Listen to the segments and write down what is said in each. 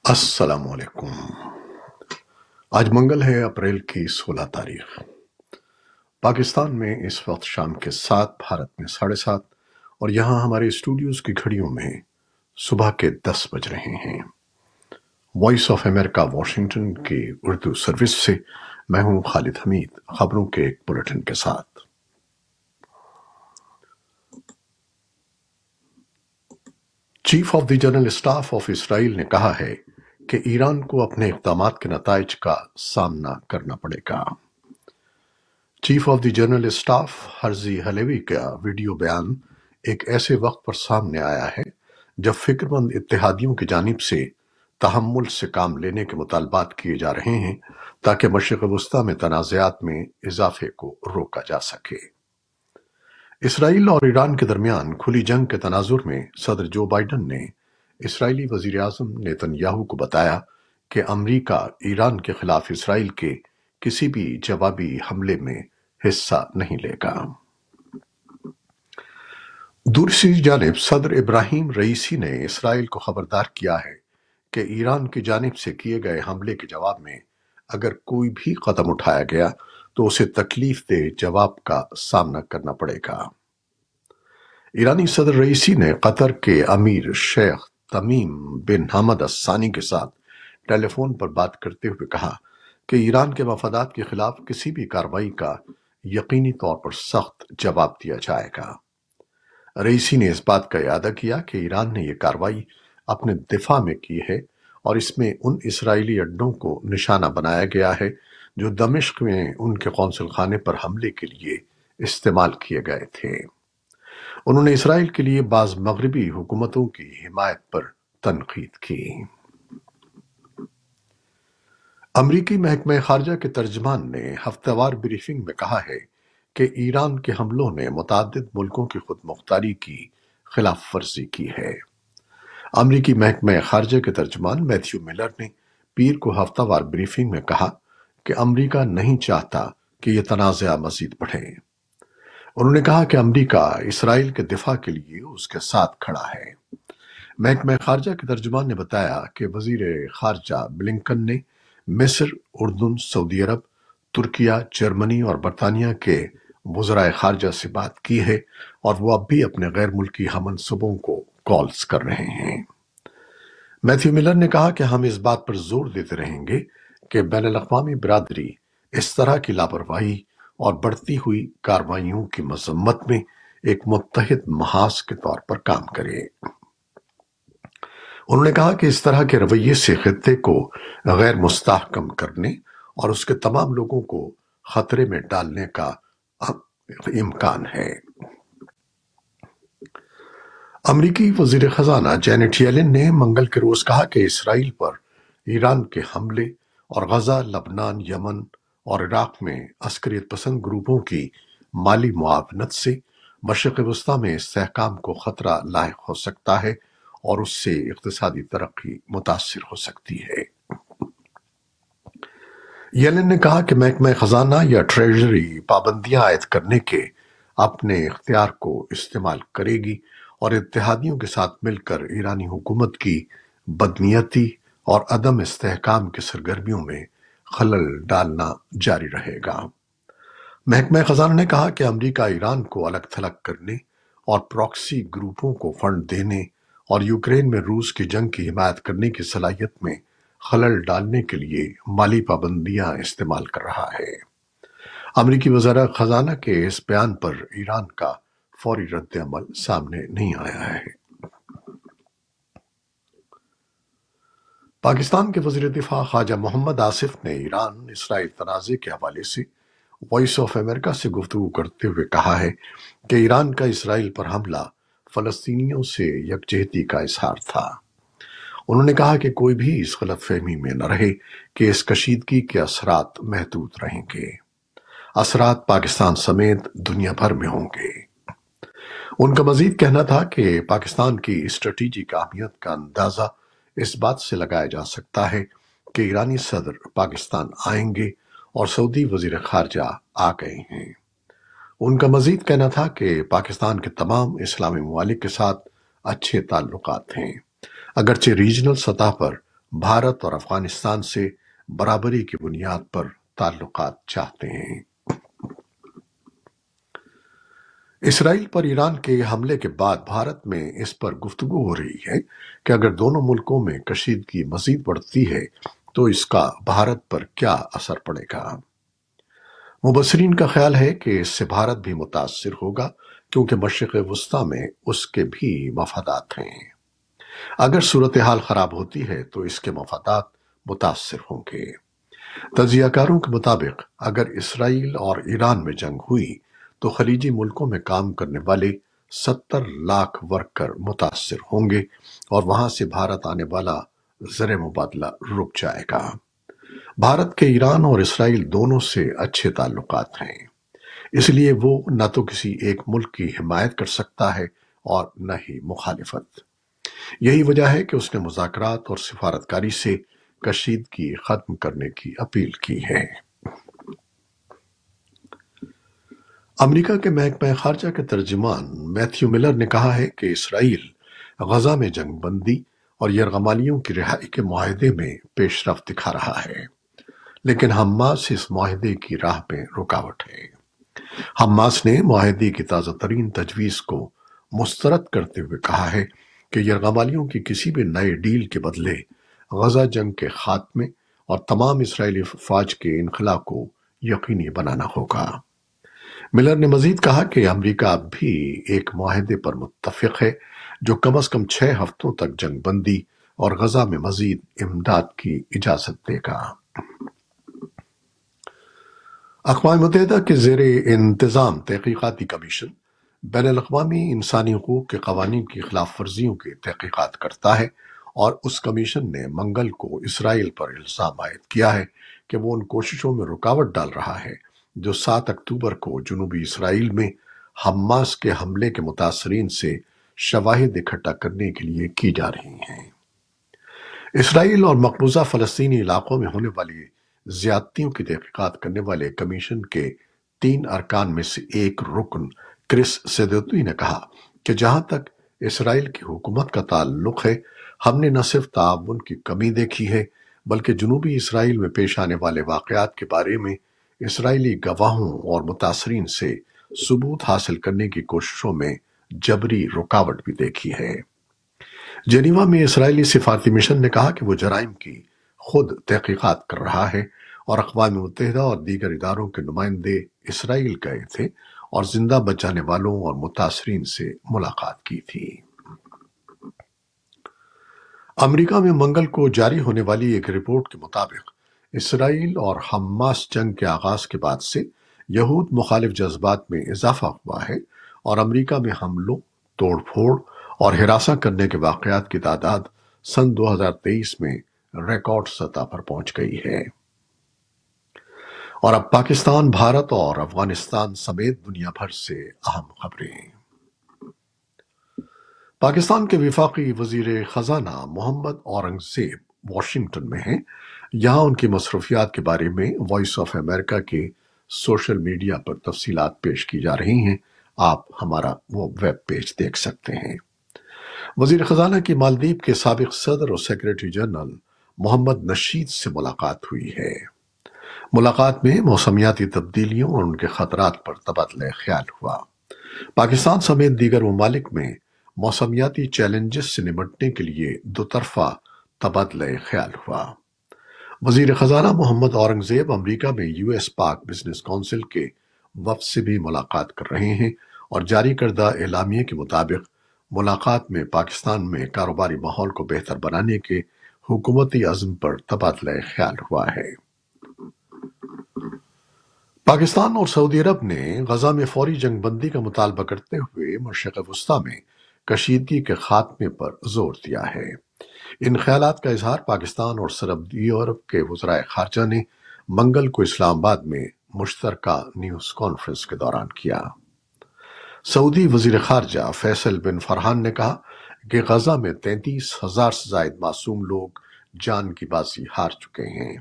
السلام علیکم۔ آج منگل ہے، اپریل کی 16 تاریخ۔ پاکستان میں اس وقت شام کے 7، بھارت میں 7:30، اور یہاں ہمارے اسٹوڈیوز کی گھڑیوں میں صبح کے 10 بج رہے ہیں۔ وائس آف امریکہ واشنگٹن کی اردو سروس سے میں ہوں خالد حمید، خبروں کے ایک بلیٹن کے ساتھ۔ Chief of the general staff of Israel نے کہا ہے کہ ایران کو اپنے اقدامات کے نتائج کا سامنا کرنا پڑے گا۔ Chief of the general staff Herzi Halevi کا ویڈیو بیان ایک ایسے وقت پر سامنے آیا ہے جب فکر مند اتحادیوں کی جانب سے تحمل سے کام لینے کے مطالبات کیے جا رہے ہیں تاکہ مشرق وسطیٰ میں تنازعات میں اضافے کو روکا جا سکے۔ اسرائیل اور ایران کے درمیان کھلی جنگ کے تناظر میں صدر جو بائیڈن نے اسرائیلی وزیر اعظم نیتن یاہو کو بتایا کہ امریکہ ایران کے خلاف اسرائیل کے کسی بھی جوابی حملے میں حصہ نہیں لے گا۔ دوسری جانب صدر ابراہیم رئیسی نے اسرائیل کو خبردار کیا ہے کہ ایران کی جانب سے کیے گئے حملے کے جواب میں اگر کوئی بھی قدم اٹھایا گیا تو اسے تکلیف دہ جواب کا سامنا کرنا پڑے گا۔ ایرانی صدر رئیسی نے قطر کے امیر شیخ تمیم بن حمد الثانی کے ساتھ ٹیلی فون پر بات کرتے ہوئے کہا کہ ایران کے مفادات کے خلاف کسی بھی کارروائی کا یقینی طور پر سخت جواب دیا جائے گا۔ رئیسی نے اس بات کا اعادہ کیا کہ ایران نے یہ کارروائی اپنے دفاع میں کی ہے اور اس میں ان اسرائیلی اڈوں کو نشانہ بنایا گیا ہے جو دمشق میں ان کے قونصل خانے پر حملے کے لیے استعمال کیے گئے تھے۔ انہوں نے اسرائیل کے لیے بعض مغربی حکومتوں کی حمایت پر تنقید کی۔ امریکی محکمہ خارجہ کے ترجمان نے ہفتہ وار بریفنگ میں کہا ہے کہ ایران کے حملوں نے متعدد ملکوں کی خود مختاری کی خلاف ورزی کی ہے۔ امریکی محکمہ خارجہ کے ترجمان میتھیو ملر نے پیر کو ہفتہ وار بریفنگ میں کہا کہ امریکہ نہیں چاہتا کہ یہ تنازع مزید بڑھے۔ انہوں نے کہا کہ امریکہ اسرائیل کے دفاع کے لیے اس کے ساتھ کھڑا ہے۔ محکمہ خارجہ کے ترجمان نے بتایا کہ وزیر خارجہ بلنکن نے مصر، اردن، سعودی عرب، ترکیہ، جرمنی اور برطانیہ کے وزرائے خارجہ سے بات کی ہے اور وہ اب بھی اپنے غیر ملکی ہم منصبوں کو کالز کر رہے ہیں۔ میتھیو ملر نے کہا کہ ہم اس بات پر زور دیتے رہیں گے کہ بین الاقوامی برادری اس طرح کی لاپرواہی اور بڑھتی ہوئی کارروائیوں کی مذمت میں ایک متحد محاذ کے طور پر کام کرے۔ انہوں نے کہا کہ اس طرح کے رویے سے خطے کو غیر مستحکم کرنے اور اس کے تمام لوگوں کو خطرے میں ڈالنے کا امکان ہے۔ امریکی وزیر خزانہ جینٹ یلن نے منگل کے روز کہا کہ اسرائیل پر ایران کے حملے اور غزہ، لبنان، یمن اور عراق میں عسکریت پسند گروپوں کی مالی معاونت سے مشرق وسطیٰ میں استحکام کو خطرہ لاحق ہو سکتا ہے اور اس سے اقتصادی ترقی متاثر ہو سکتی ہے۔ یلن نے کہا کہ محکمہ خزانہ یا ٹریجری پابندیاں عائد کرنے کے اپنے اختیار کو استعمال کرے گی اور اتحادیوں کے ساتھ مل کر ایرانی حکومت کی بدنیتی اور عدم استحکام کی سرگرمیوں میں خلل ڈالنا جاری رہے گا۔ محکمہ خزانہ نے کہا کہ امریکہ ایران کو الگ تھلگ کرنے اور پراکسی گروپوں کو فنڈ دینے اور یوکرین میں روس کی جنگ کی حمایت کرنے کی صلاحیت میں خلل ڈالنے کے لیے مالی پابندیاں استعمال کر رہا ہے۔ امریکی وزارت خزانہ کے اس بیان پر ایران کا فوری رد عمل سامنے نہیں آیا ہے۔ پاکستان کے وزیر دفاع خواجہ محمد آصف نے ایران اسرائیل تنازع کے حوالے سے وائس آف امریکہ سے گفتگو کرتے ہوئے کہا ہے کہ ایران کا اسرائیل پر حملہ فلسطینیوں سے یکجہتی کا اظہار تھا۔ انہوں نے کہا کہ کوئی بھی اس غلط فہمی میں نہ رہے کہ اس کشیدگی کے اثرات محدود رہیں گے۔ اثرات پاکستان سمیت دنیا بھر میں ہوں گے۔ ان کا مزید کہنا تھا کہ پاکستان کی اسٹریٹجک اہمیت کا اندازہ اس بات سے لگایا جا سکتا ہے کہ ایرانی صدر پاکستان آئیں گے اور سعودی وزیر خارجہ آ گئے ہیں۔ ان کا مزید کہنا تھا کہ پاکستان کے تمام اسلامی ممالک کے ساتھ اچھے تعلقات ہیں، اگرچہ ریجنل سطح پر بھارت اور افغانستان سے برابری کی بنیاد پر تعلقات چاہتے ہیں۔ اسرائیل پر ایران کے حملے کے بعد بھارت میں اس پر گفتگو ہو رہی ہے کہ اگر دونوں ملکوں میں کشیدگی مزید بڑھتی ہے تو اس کا بھارت پر کیا اثر پڑے گا۔ مبصرین کا خیال ہے کہ اس سے بھارت بھی متاثر ہوگا کیونکہ مشرق وسطی میں اس کے بھی مفادات ہیں۔ اگر صورتحال خراب ہوتی ہے تو اس کے مفادات متاثر ہوں گے۔ تجزیہ کاروں کے مطابق اگر اسرائیل اور ایران میں جنگ ہوئی تو خلیجی ملکوں میں کام کرنے والے 70 لاکھ ورکر متاثر ہوں گے اور وہاں سے بھارت آنے والا زر مبادلہ رک جائے گا۔ بھارت کے ایران اور اسرائیل دونوں سے اچھے تعلقات ہیں، اس لیے وہ نہ تو کسی ایک ملک کی حمایت کر سکتا ہے اور نہ ہی مخالفت۔ یہی وجہ ہے کہ اس نے مذاکرات اور سفارتکاری سے کشیدگی ختم کرنے کی اپیل کی ہے۔ امریکہ کے محکمہ خارجہ کے ترجمان میتھیو ملر نے کہا ہے کہ اسرائیل غزہ میں جنگ بندی اور یرغمالیوں کی رہائی کے معاہدے میں پیش رفت دکھا رہا ہے، لیکن حماس اس معاہدے کی راہ میں رکاوٹ ہے۔ حماس نے معاہدے کی تازہ ترین تجویز کو مسترد کرتے ہوئے کہا ہے کہ یرغمالیوں کی کسی بھی نئے ڈیل کے بدلے غزہ جنگ کے خاتمے اور تمام اسرائیلی فوج کے انخلا کو یقینی بنانا ہوگا۔ ملر نے مزید کہا کہ امریکہ اب بھی ایک معاہدے پر متفق ہے جو کم از کم 6 ہفتوں تک جنگ بندی اور غزہ میں مزید امداد کی اجازت دے گا۔ اقوام متحدہ کے زیر انتظام تحقیقاتی کمیشن بین الاقوامی انسانی حقوق کے قوانین کی خلاف ورزیوں کی تحقیقات کرتا ہے، اور اس کمیشن نے منگل کو اسرائیل پر الزام عائد کیا ہے کہ وہ ان کوششوں میں رکاوٹ ڈال رہا ہے جو 7 اکتوبر کو جنوبی اسرائیل میں حماس کے حملے کے متاثرین سے شواہد اکٹھا کرنے کے لیے کی جا رہی ہیں۔ اسرائیل اور مقبوضہ فلسطینی علاقوں میں ہونے والی زیادتیوں کی تحقیقات کرنے والے کمیشن کے 3 ارکان میں سے ایک رکن کرس سیدوتی نے کہا کہ جہاں تک اسرائیل کی حکومت کا تعلق ہے، ہم نے نہ صرف تعاون کی کمی دیکھی ہے بلکہ جنوبی اسرائیل میں پیش آنے والے واقعات کے بارے میں اسرائیلی گواہوں اور متاثرین سے ثبوت حاصل کرنے کی کوششوں میں جبری رکاوٹ بھی دیکھی ہے۔ جنیوا میں اسرائیلی سفارتی مشن نے کہا کہ وہ جرائم کی خود تحقیقات کر رہا ہے، اور اقوام متحدہ اور دیگر اداروں کے نمائندے اسرائیل گئے تھے اور زندہ بچ جانے والوں اور متاثرین سے ملاقات کی تھی۔ امریکہ میں منگل کو جاری ہونے والی ایک رپورٹ کے مطابق اسرائیل اور حماس جنگ کے آغاز کے بعد سے یہود مخالف جذبات میں اضافہ ہوا ہے، اور امریکہ میں حملوں، توڑ پھوڑ اور ہراساں کرنے کے واقعات کی تعداد سن 2023 میں ریکارڈ سطح پر پہنچ گئی ہے۔ اور اب پاکستان، بھارت اور افغانستان سمیت دنیا بھر سے اہم خبریں۔ پاکستان کے وفاقی وزیر خزانہ محمد اورنگزیب واشنگٹن میں ہیں۔ یہاں ان کی مصروفیات کے بارے میں وائس آف امریکہ کے سوشل میڈیا پر تفصیلات پیش کی جا رہی ہیں۔ آپ ہمارا وہ ویب پیج دیکھ سکتے ہیں۔ وزیر خزانہ کی مالدیپ کے سابق صدر اور سیکریٹری جنرل محمد نشید سے ملاقات ہوئی ہے۔ ملاقات میں موسمیاتی تبدیلیوں اور ان کے خطرات پر تبادلہ خیال ہوا۔ پاکستان سمیت دیگر ممالک میں موسمیاتی چیلنجز سے نمٹنے کے لیے دو طرفہ تبادلہ خیال ہوا۔ وزیر خزانہ محمد اورنگزیب امریکہ میں یو ایس پاک بزنس کونسل کے وفد سے بھی ملاقات کر رہے ہیں، اور جاری کردہ اعلامیے کے مطابق ملاقات میں پاکستان میں کاروباری ماحول کو بہتر بنانے کے حکومتی عزم پر تبادلہ خیال ہوا ہے۔ پاکستان اور سعودی عرب نے غزہ میں فوری جنگ بندی کا مطالبہ کرتے ہوئے مشرق وسطی میں کشیدگی کے خاتمے پر زور دیا ہے۔ ان خیالات کا اظہار پاکستان اور سعودی عرب کے وزرائے خارجہ نے منگل کو اسلام آباد میں مشترکہ نیوز کانفرنس کے دوران کیا۔ سعودی وزیر خارجہ فیصل بن فرحان نے کہا کہ غزہ میں 33,000 سے زائد معصوم لوگ جان کی بازی ہار چکے ہیں،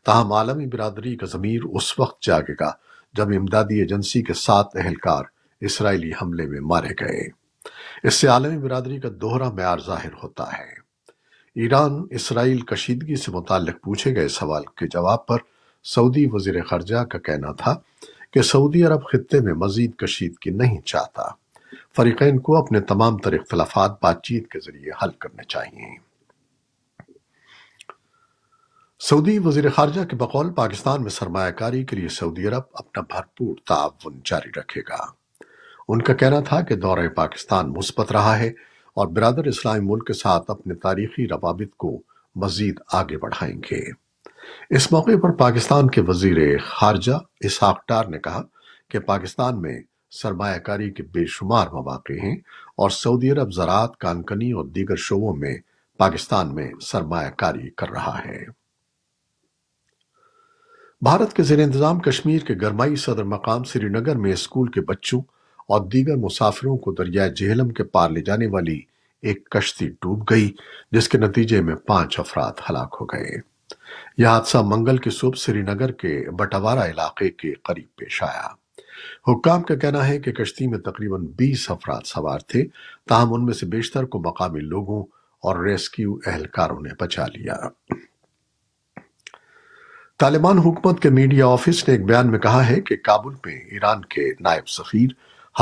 تاہم عالمی برادری کا ضمیر اس وقت جاگے گا جب امدادی ایجنسی کے 7 اہلکار اسرائیلی حملے میں مارے گئے۔ اس سے عالمی برادری کا دوہرا معیار ظاہر ہوتا ہے۔ ایران اسرائیل کشیدگی سے متعلق پوچھے گئے سوال کے جواب پر سعودی وزیر خارجہ کا کہنا تھا کہ سعودی عرب خطے میں مزید کشیدگی نہیں چاہتا۔ فریقین کو اپنے تمام تر اختلافات بات چیت کے ذریعے حل کرنے چاہیے۔ سعودی وزیر خارجہ کے بقول پاکستان میں سرمایہ کاری کے لیے سعودی عرب اپنا بھرپور تعاون جاری رکھے گا۔ ان کا کہنا تھا کہ دورہ پاکستان مثبت رہا ہے اور برادر اسلامی ملک کے ساتھ اپنے تاریخی روابط کو مزید آگے بڑھائیں گے۔ اس موقع پر پاکستان کے وزیر خارجہ اسحاق ڈار نے کہا کہ پاکستان میں سرمایہ کاری کے بے شمار مواقع ہیں اور سعودی عرب زراعت، کانکنی اور دیگر شعبوں میں پاکستان میں سرمایہ کاری کر رہا ہے۔ بھارت کے زیر انتظام کشمیر کے گرمائی صدر مقام سری نگر میں اسکول کے بچوں اور دیگر مسافروں کو دریائے جہلم کے پار لے جانے والی ایک کشتی ڈوب گئی، جس کے نتیجے میں 5 افراد ہلاک ہو گئے۔ یہ حادثہ منگل کی صبح سری نگر کے بٹوارہ علاقے کے قریب پیش آیا۔ حکام کا کہنا ہے کہ کشتی میں تقریباً 20 افراد سوار تھے، تاہم ان میں سے بیشتر کو مقامی لوگوں اور ریسکیو اہلکاروں نے بچا لیا۔ طالبان حکومت کے میڈیا آفس نے ایک بیان میں کہا ہے کہ کابل میں ایران کے نائب سفیر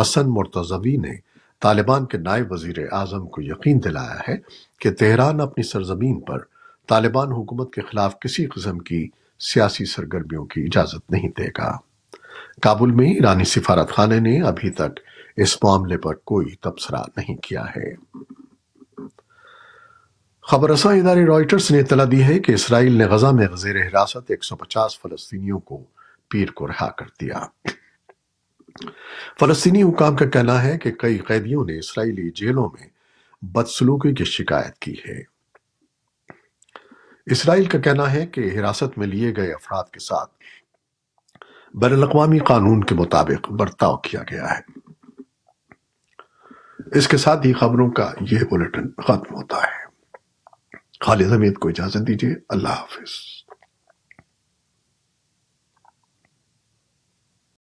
حسن مرتضوی نے طالبان کے نائب وزیر اعظم کو یقین دلایا ہے کہ تہران اپنی سرزمین پر طالبان حکومت کے خلاف کسی قسم کی سیاسی سرگرمیوں کی اجازت نہیں دے گا۔ کابل میں ایرانی سفارت خانے نے ابھی تک اس معاملے پر کوئی تبصرہ نہیں کیا ہے۔ خبر رساں ادارے رائٹرز نے اطلاع دی ہے کہ اسرائیل نے غزہ میں زیر حراست 150 فلسطینیوں کو پیر کو رہا کر دیا۔ فلسطینی حکام کا کہنا ہے کہ کئی قیدیوں نے اسرائیلی جیلوں میں بدسلوکی کی شکایت کی ہے۔ اسرائیل کا کہنا ہے کہ حراست میں لیے گئے افراد کے ساتھ بین الاقوامی قانون کے مطابق برتاؤ کیا گیا ہے۔ اس کے ساتھ ہی خبروں کا یہ بلیٹن ختم ہوتا ہے۔ خالد حمید کو اجازت دیجیے۔ اللہ حافظ۔